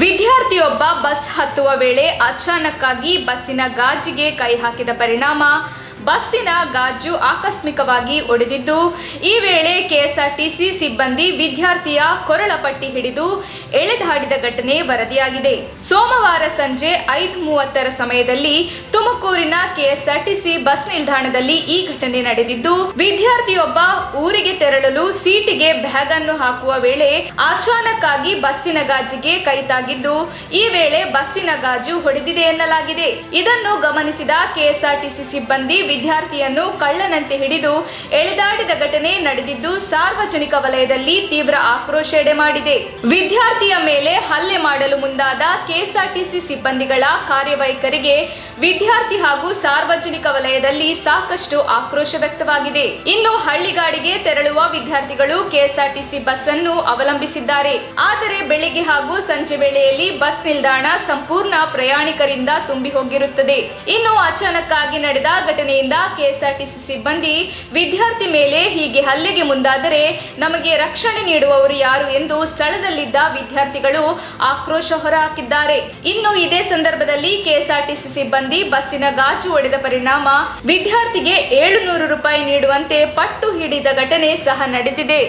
ವಿದ್ಯಾರ್ಥಿಯೊಬ್ಬ bus ಹತ್ತುವ ವೇಳೆ ಅಚಾನಕ್ಕಾಗಿ ಬಸ್ಸಿನ ಗಾಜಿಗೆ ಕೈ ಹಾಕಿದ ಪರಿಣಾಮ ಬಸ್ಸಿನ ಗಾಜು ಆಕಸ್ಮಿಕವಾಗಿ ಒಡೆದಿದ್ದು, ಈ ವೇಳೆ ಕೆಎಸ್ಆರ್ಟಿಸಿ ಸಿಬ್ಬಂದಿ ವಿದ್ಯಾರ್ಥಿಯ ಕೊರಳ ಪಟ್ಟಿ ಹಿಡಿದು ಎಳೆದಾಡಿದ ಘಟನೆ ವರದಿಯಾಗಿದೆ. ಸೋಮವಾರ ಸಂಜೆ 5:30 ಸಮಯದಲ್ಲಿ ತುಮಕೂರಿನ ಕೆಎಸ್ಆರ್ಟಿಸಿ ಬಸ್ ನಿಲ್ದಾಣದಲ್ಲಿ ಈ ಘಟನೆ ನಡೆದಿದ್ದು, ವಿದ್ಯಾರ್ಥಿಯೊಬ್ಬ ಊರಿಗೆ ತೆರಳಲು ಸೀಟಿಗೆ ಬ್ಯಾಗ್ ಅನ್ನು ಹಾಕುವ ವೇಳೆ ಅಚಾನಕ್ ಆಗಿ ಬಸ್ಸಿನ ಗಾಜಿಗೆ ಕೈ ತಾಗಿದ್ದು, ಈ ವೇಳೆ ಬಸ್ಸಿನ ಗಾಜು ಹೊಡೆದಿದೆ ಎನ್ನಲಾಗಿದೆ. ಇದನ್ನು ಗಮನಿಸಿದ ಕೆಎಸ್ಆರ್ಟಿಸಿ ಸಿಬ್ಬಂದಿ ವಿದ್ಯಾರ್ಥಿಯನ್ನು ಕಳ್ಳನಂತೆ ಹಿಡಿದು ಎಳೆದಾಡಿದ ಘಟನೆ ನಡೆದಿದ್ದು, ಸಾರ್ವಜನಿಕ ವಲಯದಲ್ಲಿ ತೀವ್ರ ಆಕ್ರೋಶ ಎಡೆಮಾಡಿದೆ. ವಿದ್ಯಾರ್ಥಿಯ ಮೇಲೆ ಹಲ್ಲೆ ಮಾಡಲು ಮುಂದಾದ ಕೆಎಸ್ಆರ್ಟಿಸಿ ಸಿಬ್ಬಂದಿಗಳ ಕಾರ್ಯವೈಖರಿಗೆ ವಿದ್ಯಾರ್ಥಿ ಹಾಗೂ ಸಾರ್ವಜನಿಕ ವಲಯದಲ್ಲಿ ಸಾಕಷ್ಟು ಆಕ್ರೋಶ ವ್ಯಕ್ತವಾಗಿದೆ. ಇನ್ನು ಹಳ್ಳಿಗಾಡಿಗೆ ತೆರಳುವ ವಿದ್ಯಾರ್ಥಿಗಳು ಕೆಎಸ್ಆರ್ಟಿಸಿ ಬಸ್ ಅನ್ನು ಅವಲಂಬಿಸಿದ್ದಾರೆ. ಆದರೆ ಬೆಳಿಗ್ಗೆ ಹಾಗೂ ಸಂಜೆ ವೇಳೆಯಲ್ಲಿ ಬಸ್ ನಿಲ್ದಾಣ ಸಂಪೂರ್ಣ ಪ್ರಯಾಣಿಕರಿಂದ ತುಂಬಿ ಹೋಗಿರುತ್ತದೆ. ಇನ್ನು ಅಚಾನಕ್ ಆಗಿ ನಡೆದ ಘಟನೆಯಿಂದ ಕೆಎಸ್ಆರ್ಟಿಸಿ ಸಿಬ್ಬಂದಿ ವಿದ್ಯಾರ್ಥಿ ಮೇಲೆ ಹೀಗೆ ಹಲ್ಲೆಗೆ ಮುಂದಾದರೆ ನಮಗೆ ರಕ್ಷಣೆ ನೀಡುವವರು ಯಾರು ಎಂದು ಸ್ಥಳದಲ್ಲಿದ್ದ ವಿದ್ಯಾರ್ಥಿಗಳು ಆಕ್ರೋಶ ಹೊರಹಾಕಿದ್ದಾರೆ. ಇನ್ನು ಇದೇ ಸಂದರ್ಭದಲ್ಲಿ ಕೆಎಸ್ಆರ್ಟಿಸಿ ಸಿಬ್ಬಂದಿ ಬಸ್ಸಿನ ಗಾಜು ಒಡೆದ ಪರಿಣಾಮ ವಿದ್ಯಾರ್ಥಿಗೆ 700 ರೂಪಾಯಿ ನೀಡುವಂತೆ ಪಟ್ಟು ಹಿಡಿದ ಘಟನೆ ಸಹ ನಡೆದಿದೆ.